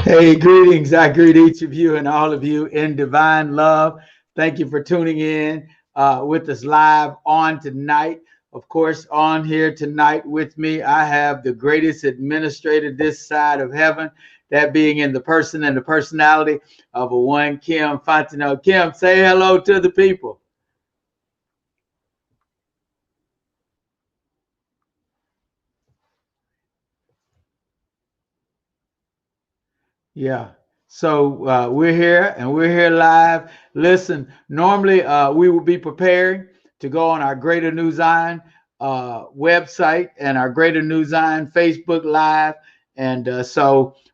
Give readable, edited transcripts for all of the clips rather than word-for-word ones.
Hey, greetings. I greet each of you and all of you in divine love. Thank you for tuning in with us live on tonight. Of course, on here tonight with me, I have the greatest administrator this side of heaven, that being in the person and the personality of a one Kim Fontenot. Kim, say hello to the people. Yeah. So we're here and we're here live. Listen, normally we would be preparing to go on our Greater New Zion website and our Greater New Zion Facebook Live. And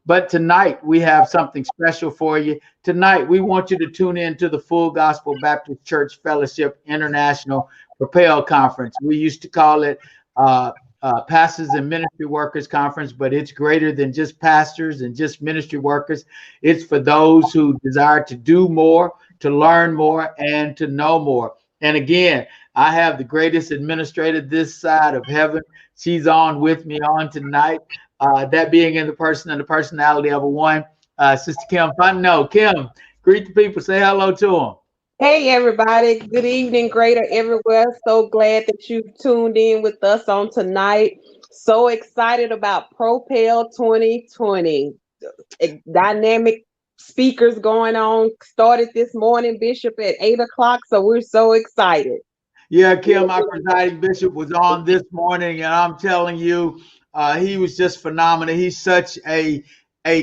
but tonight we have something special for you. Tonight we want you to tune in to the Full Gospel Baptist Church Fellowship International Propel Conference. We used to call it Pastors and Ministry Workers Conference, but it's greater than just pastors and just ministry workers. It's for those who desire to do more, to learn more, and to know more. And again, I have the greatest administrator this side of heaven. She's on with me on tonight. That being in the person and the personality of a one, Sister Kim Fontenot. Kim, greet the people. Say hello to them. Hey everybody, good evening, Greater Everywhere. So glad that you tuned in with us on tonight. So excited about Propel 2020. Dynamic speakers going on. Started this morning, Bishop, at 8 o'clock. So we're so excited. Yeah, Kim, our presiding bishop was on this morning, and I'm telling you, he was just phenomenal. He's such a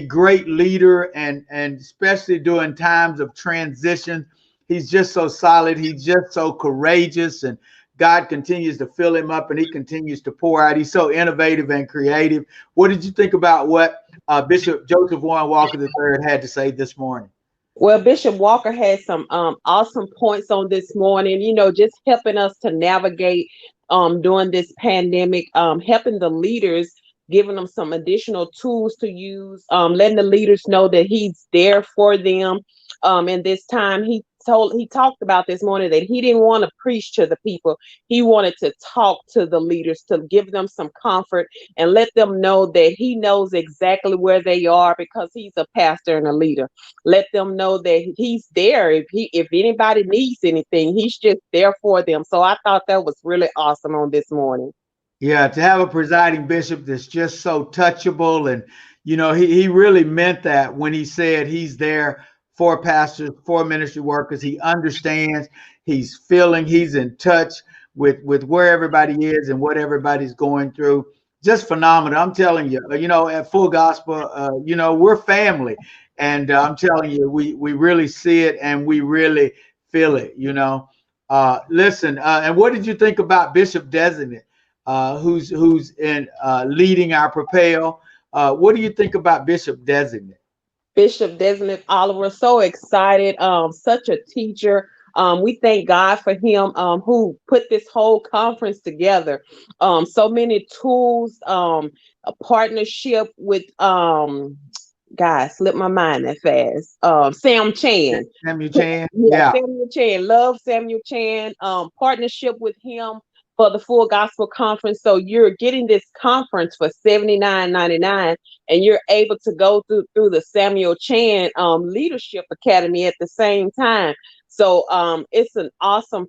great leader, and especially during times of transition, he's just so solid. He's just so courageous, and God continues to fill him up, and he continues to pour out. He's so innovative and creative. What did you think about what Bishop Joseph Warren Walker III had to say this morning? Well, Bishop Walker had some awesome points on this morning, just helping us to navigate during this pandemic, helping the leaders, giving them some additional tools to use, letting the leaders know that he's there for them. In this time, he talked about this morning that he didn't want to preach to the people. He wanted to talk to the leaders, to give them some comfort and let them know that he knows exactly where they are because he's a pastor and a leader. Let them know that he's there. If anybody needs anything, he's just there for them. So I thought that was really awesome on this morning. Yeah, to have a presiding bishop that's just so touchable, and he really meant that when he said he's there for pastors, for ministry workers. He understands, he's feeling, he's in touch with where everybody is and what everybody's going through. Just phenomenal. I'm telling you, at Full Gospel, we're family, and I'm telling you, we really see it and we really feel it. Listen, and what did you think about Bishop Designate, who's in leading our Propel? What do you think about Bishop Designate? Bishop Designate Oliver, so excited. Such a teacher. We thank God for him, who put this whole conference together. So many tools, a partnership with guys, slipped my mind that fast. Sam Chan. Samuel Chan. Yeah. Samuel Chan. Love Samuel Chan. Partnership with him for the Full Gospel Conference. So you're getting this conference for $79.99, and you're able to go through the Samuel Chan Leadership Academy at the same time. So it's an awesome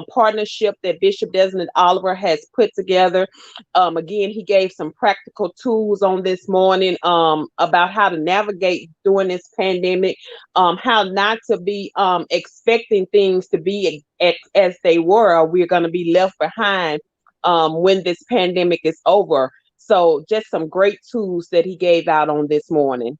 partnership that Bishop Designate Oliver has put together. Again, he gave some practical tools on this morning about how to navigate during this pandemic, how not to be expecting things to be as they were, or we're going to be left behind when this pandemic is over. So just some great tools that he gave out on this morning.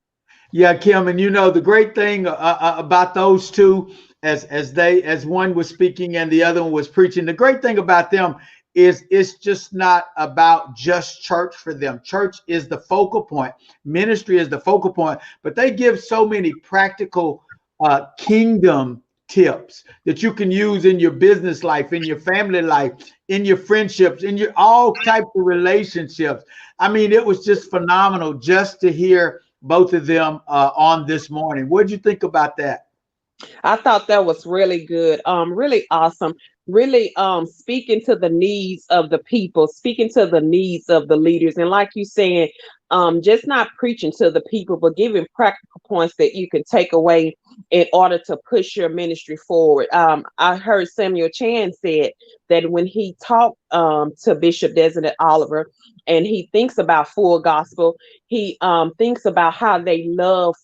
Yeah, Kim, and the great thing about those two, as one was speaking and the other one was preaching, the great thing about them is it's just not about just church for them. Church is the focal point. Ministry is the focal point, but they give so many practical kingdom tips that you can use in your business life, in your family life, in your friendships, in your all types of relationships. I mean, it was just phenomenal just to hear both of them on this morning. What did you think about that? I thought that was really good. Really awesome. Really speaking to the needs of the people, speaking to the needs of the leaders. And like you saying, just not preaching to the people, but giving practical points that you can take away in order to push your ministry forward. I heard Samuel Chan said that when he talked to Bishop Designate Oliver and he thinks about full gospel, he thinks about how they love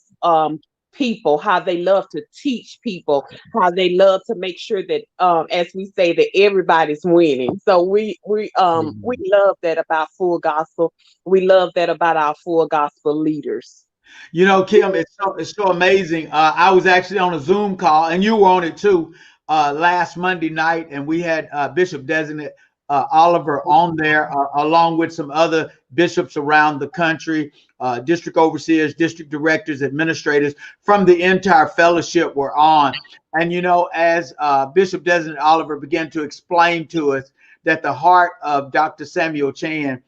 people, how they love to teach people, how they love to make sure that, as we say, that everybody's winning. So we love that about full gospel. We love that about our full gospel leaders. You know, Kim, it's so amazing. I was actually on a Zoom call, and you were on it too, last Monday night, and we had Bishop Designate Oliver on there, along with some other bishops around the country, district overseers, district directors, administrators from the entire fellowship were on. And you know, as Bishop Designate Oliver began to explain to us that the heart of Dr. Samuel Chan,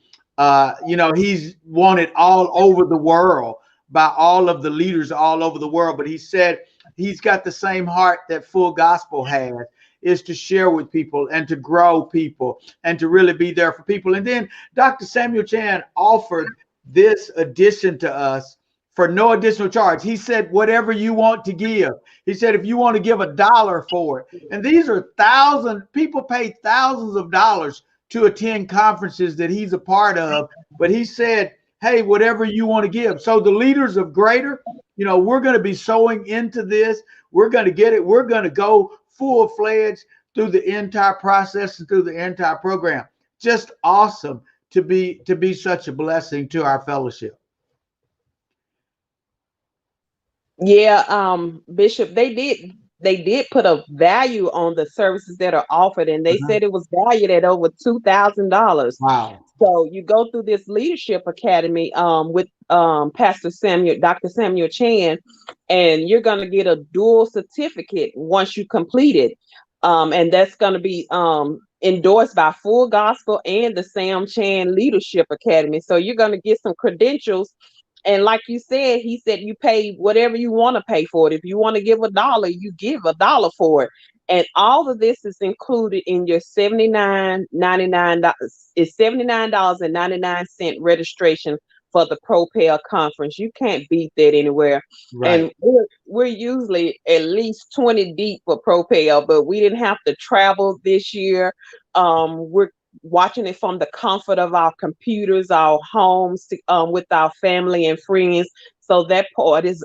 you know, he's wanted all over the world by all of the leaders all over the world. But he said he's got the same heart that Full Gospel has, is to share with people and to grow people and to really be there for people. And then Dr. Samuel Chan offered this addition to us for no additional charge. He said, whatever you want to give. He said, if you want to give $1 for it. And these are people pay thousands of dollars to attend conferences that he's a part of. But he said, hey, whatever you want to give. So the leaders of Greater, you know, we're going to be sowing into this. We're going to get it. We're going to go full-fledged through the entire process and through the entire program. Just awesome to be such a blessing to our fellowship. Yeah, Bishop, they did put a value on the services that are offered, and they Uh-huh. said it was valued at over $2,000. Wow. So you go through this leadership academy with Pastor Samuel, Dr. Samuel Chan, and you're gonna get a dual certificate once you complete it. And that's gonna be endorsed by Full Gospel and the Sam Chan Leadership Academy. So you're gonna get some credentials. And like you said, he said you pay whatever you want to pay for it. If you want to give $1, you give $1 for it. And all of this is included in your $79.99. It's $79.99 registration for the Propel conference. You can't beat that anywhere. Right. And we're usually at least 20 deep for Propel, but we didn't have to travel this year. We're watching it from the comfort of our computers, our homes, with our family and friends. So that part is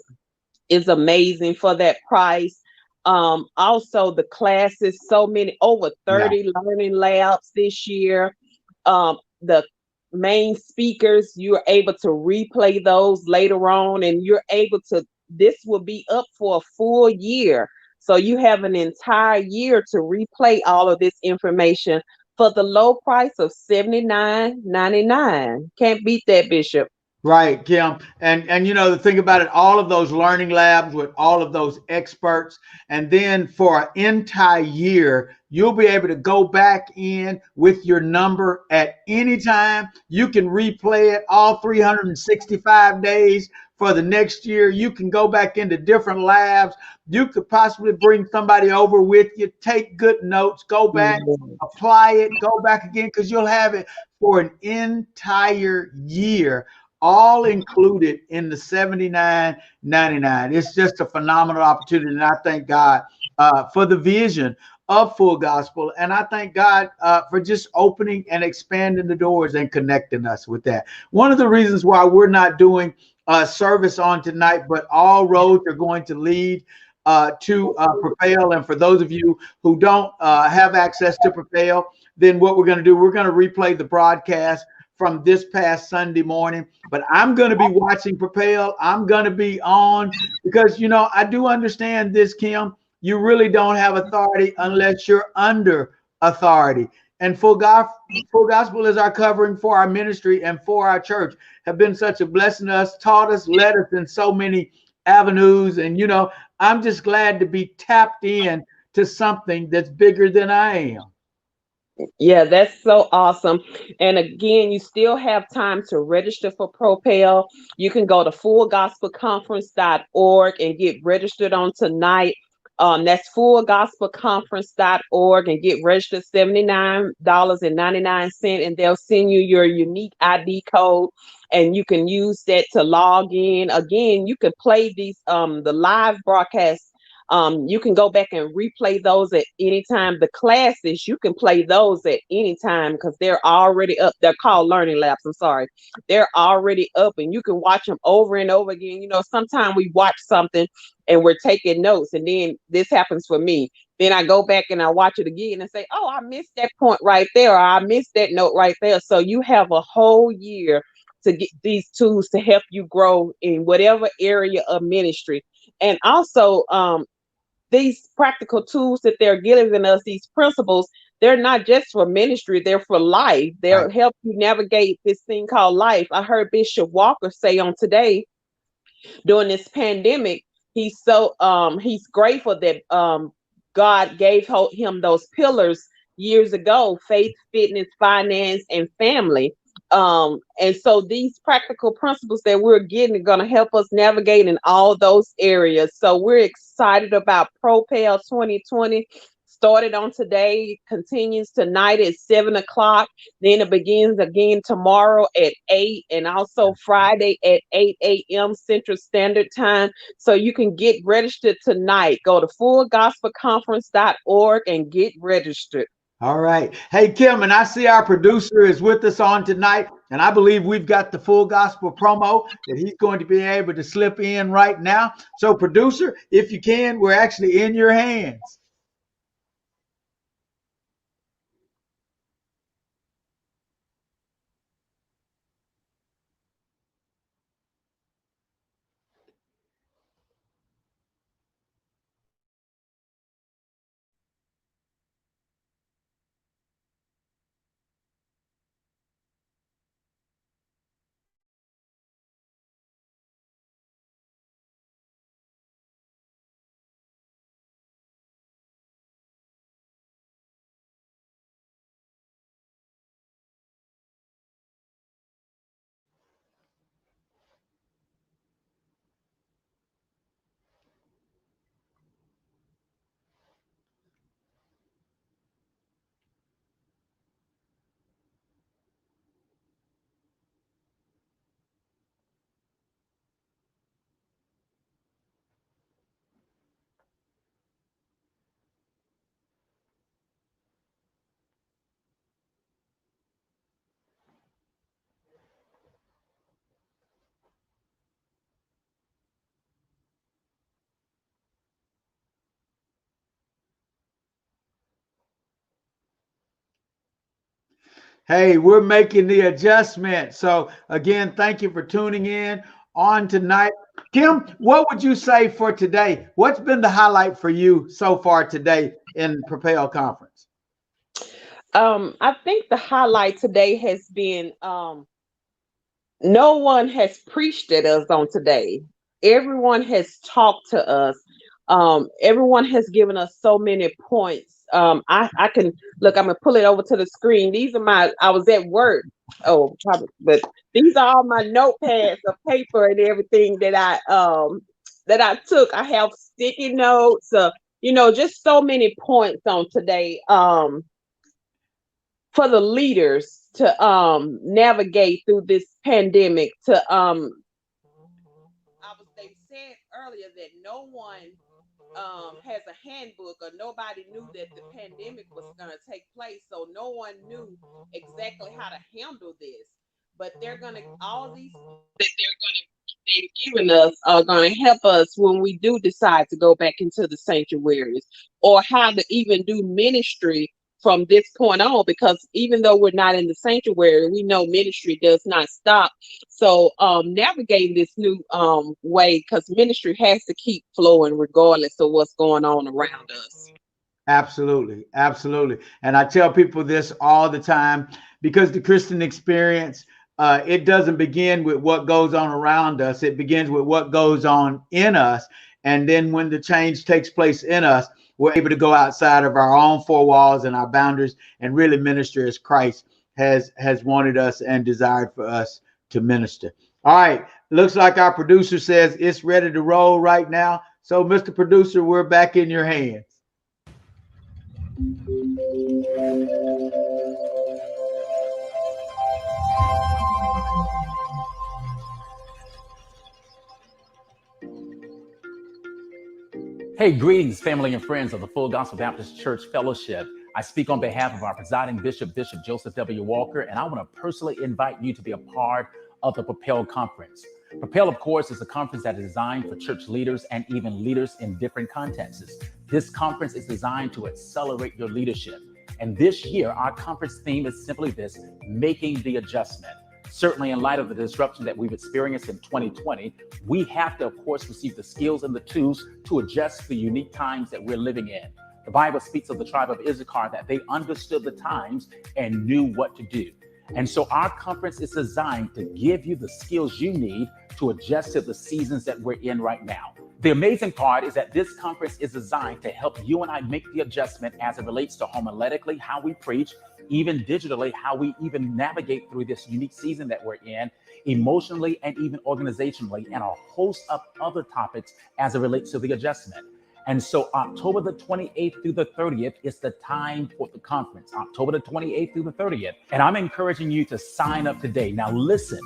amazing for that price. Also the classes, so many, over Yeah. 30 learning labs this year. The main speakers, you're able to replay those later on, and you're able to, this will be up for a full year. So you have an entire year to replay all of this information for the low price of $79.99. Can't beat that, Bishop. Right, Kim. And you know, the thing about it, all of those learning labs with all of those experts, and then for an entire year, you'll be able to go back in with your number at any time. You can replay it all 365 days for the next year. You can go back into different labs. You could possibly bring somebody over with you, take good notes, go back, apply it, go back again, because you'll have it for an entire year, all included in the 79.99. It's just a phenomenal opportunity, and I thank God for the vision of Full Gospel, and I thank God for just opening and expanding the doors and connecting us with that. One of the reasons why we're not doing service on tonight, but all roads are going to lead to Propel. And for those of you who don't have access to Propel, then what we're going to do, we're going to replay the broadcast from this past Sunday morning. But I'm going to be watching Propel. I'm going to be on, because, you know, I do understand this, Kim. You really don't have authority unless you're under authority. And Full Gospel is our covering for our ministry and for our church. Have been such a blessing to us, taught us, led us in so many avenues. And, you know, I'm just glad to be tapped in to something that's bigger than I am. Yeah, that's so awesome. And again, you still have time to register for Propel. You can go to fullgospelconference.org and get registered on tonight. That's fullgospelconference.org and get registered $79.99, and they'll send you your unique ID code, and you can use that to log in. Again, you can play these the live broadcasts. You can go back and replay those at any time. The classes, you can play those at any time because they're already up. They're called learning labs. I'm sorry. They're already up and you can watch them over and over again. You know, sometimes we watch something and we're taking notes, and then this happens for me. Then I go back and I watch it again and say, oh, I missed that point right there, or I missed that note right there. So you have a whole year to get these tools to help you grow in whatever area of ministry. And also, these practical tools that they're giving us, these principles, they're not just for ministry, they're for life. Right. They'll help you navigate this thing called life. I heard Bishop Walker say on today during this pandemic, he's grateful that God gave him those pillars years ago: faith, fitness, finance, and family. And so these practical principles that we're getting are going to help us navigate in all those areas. So we're excited about Propel 2020. Started on today, continues tonight at 7 o'clock. Then it begins again tomorrow at 8, and also Friday at 8 a.m. Central Standard Time. So you can get registered tonight. Go to fullgospelconference.org and get registered. All right. Hey, Kim, and I see our producer is with us on tonight, and I believe we've got the full gospel promo that he's going to be able to slip in right now. So, producer, if you can, we're actually in your hands. Hey, we're making the adjustment. So, again, thank you for tuning in on tonight. Kim, what would you say for today? What's been the highlight for you so far today in Propel Conference? I think the highlight today has been no one has preached at us on today. Everyone has talked to us. Everyone has given us so many points. I can look. I'm gonna pull it over to the screen. These are my. I was at work. Oh, probably, but these are all my notepads of paper and everything that I took. I have sticky notes. Just so many points on today. For the leaders to navigate through this pandemic, to they said earlier that no one has a handbook, or nobody knew that the pandemic was going to take place, so no one knew exactly how to handle this. But they're going to all these that they've given us are going to help us when we do decide to go back into the sanctuaries, or how to even do ministry from this point on, because even though we're not in the sanctuary, we know ministry does not stop. So navigating this new way, because ministry has to keep flowing regardless of what's going on around us. Absolutely. Absolutely. And I tell people this all the time because the Christian experience, it doesn't begin with what goes on around us, it begins with what goes on in us. And then when the change takes place in us, we're able to go outside of our own four walls and our boundaries and really minister as Christ has wanted us and desired for us to minister. All right, looks like our producer says it's ready to roll right now. So, Mr. Producer, we're back in your hands. Hey, greetings, family and friends of the Full Gospel Baptist Church Fellowship. I speak on behalf of our presiding bishop, Bishop Joseph W. Walker, and I want to personally invite you to be a part of the Propel Conference. Propel, of course, is a conference that is designed for church leaders and even leaders in different contexts. This conference is designed to accelerate your leadership. And this year, our conference theme is simply this: making the adjustment. Certainly, in light of the disruption that we've experienced in 2020, we have to, of course, receive the skills and the tools to adjust to the unique times that we're living in. The Bible speaks of the tribe of Issachar, that they understood the times and knew what to do. And so our conference is designed to give you the skills you need to adjust to the seasons that we're in right now. The amazing part is that this conference is designed to help you and I make the adjustment as it relates to homiletically, how we preach, even digitally, how we even navigate through this unique season that we're in, emotionally and even organizationally, and a host of other topics as it relates to the adjustment. And so October the 28th through the 30th is the time for the conference, October the 28th through the 30th. And I'm encouraging you to sign up today. Now, listen,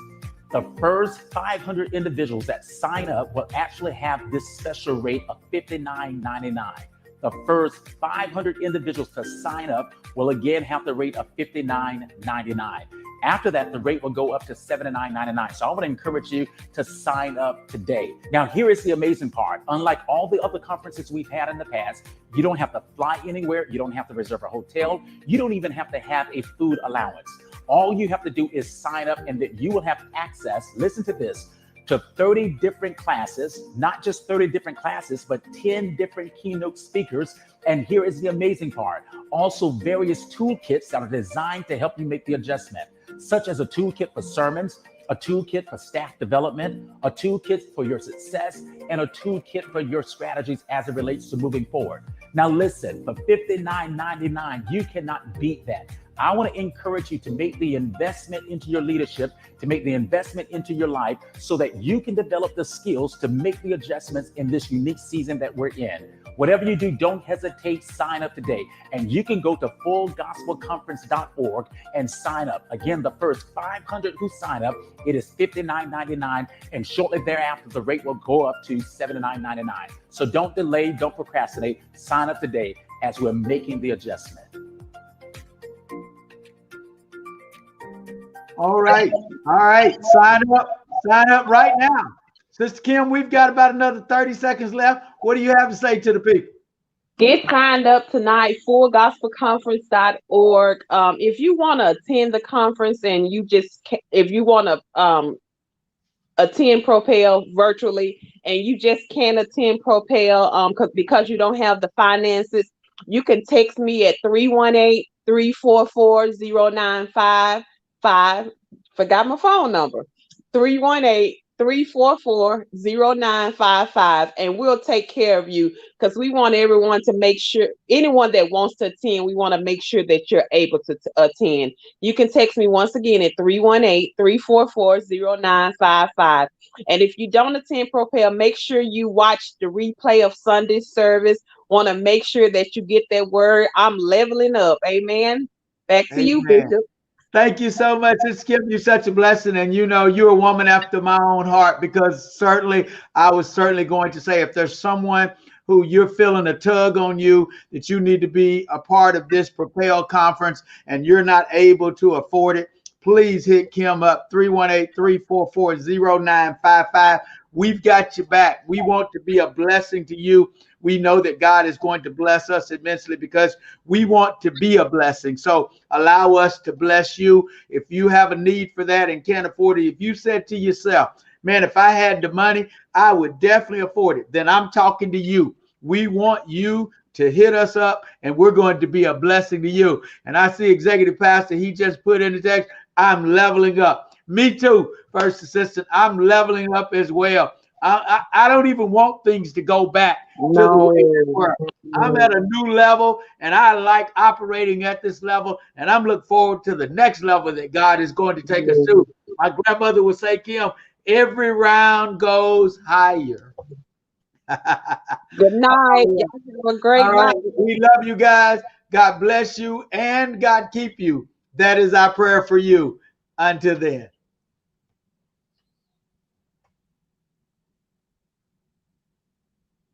the first 500 individuals that sign up will actually have this special rate of $59.99. The first 500 individuals to sign up will again have the rate of $59.99. After that, the rate will go up to $79.99. So I would encourage you to sign up today. Now, here is the amazing part. Unlike all the other conferences we've had in the past, you don't have to fly anywhere. You don't have to reserve a hotel. You don't even have to have a food allowance. All you have to do is sign up, and that you will have access, listen to this, to 30 different classes, not just 30 different classes, but 10 different keynote speakers. And here is the amazing part. Also, various toolkits that are designed to help you make the adjustment, such as a toolkit for sermons, a toolkit for staff development, a toolkit for your success, and a toolkit for your strategies as it relates to moving forward. Now listen, for $59.99, you cannot beat that. I want to encourage you to make the investment into your leadership, to make the investment into your life, so that you can develop the skills to make the adjustments in this unique season that we're in. Whatever you do, don't hesitate, sign up today. And you can go to fullgospelconference.org and sign up. Again, the first 500 who sign up, it is $59.99. And shortly thereafter, the rate will go up to $79.99. So don't delay, don't procrastinate. Sign up today as we're making the adjustment. All right. Sign up right now. Sister Kim, we've got about another 30 seconds left. What do you have to say to the people? Get signed up tonight, fullgospelconference.org. If you want to attend the conference and if you want to attend Propel virtually and you just can't attend Propel because you don't have the finances, you can text me at 318-344-0955. Forgot my phone number. 318-344-0955, and we'll take care of you, because we want everyone to make sure, anyone that wants to attend, we want to make sure that you're able to attend. You can text me once again at 318-344-0955. And if you don't attend Propel, make sure you watch the replay of Sunday's service. Want to make sure that you get that word. I'm leveling up. Amen. Back to you, Bishop. Thank you so much. It's given you such a blessing. And you know, you're a woman after my own heart, because I was certainly going to say, if there's someone who you're feeling a tug on you, that you need to be a part of this Propel conference and you're not able to afford it, please hit Kim up, 318-344-0955. We've got your back. We want to be a blessing to you. We know that God is going to bless us immensely because we want to be a blessing. So allow us to bless you. If you have a need for that and can't afford it, if you said to yourself, man, if I had the money, I would definitely afford it, then I'm talking to you. We want you to hit us up, and we're going to be a blessing to you. And I see Executive Pastor, he just put in the text, I'm leveling up. Me too, First Assistant. I'm leveling up as well. I don't even want things to go back to the No. way they were. I'm at a new level, and I like operating at this level, and I'm looking forward to the next level that God is going to take us to. My grandmother would say, Kim, every round goes higher. Good night. Y'all have a great All night. right. We love you guys. God bless you and God keep you. That is our prayer for you. Until then.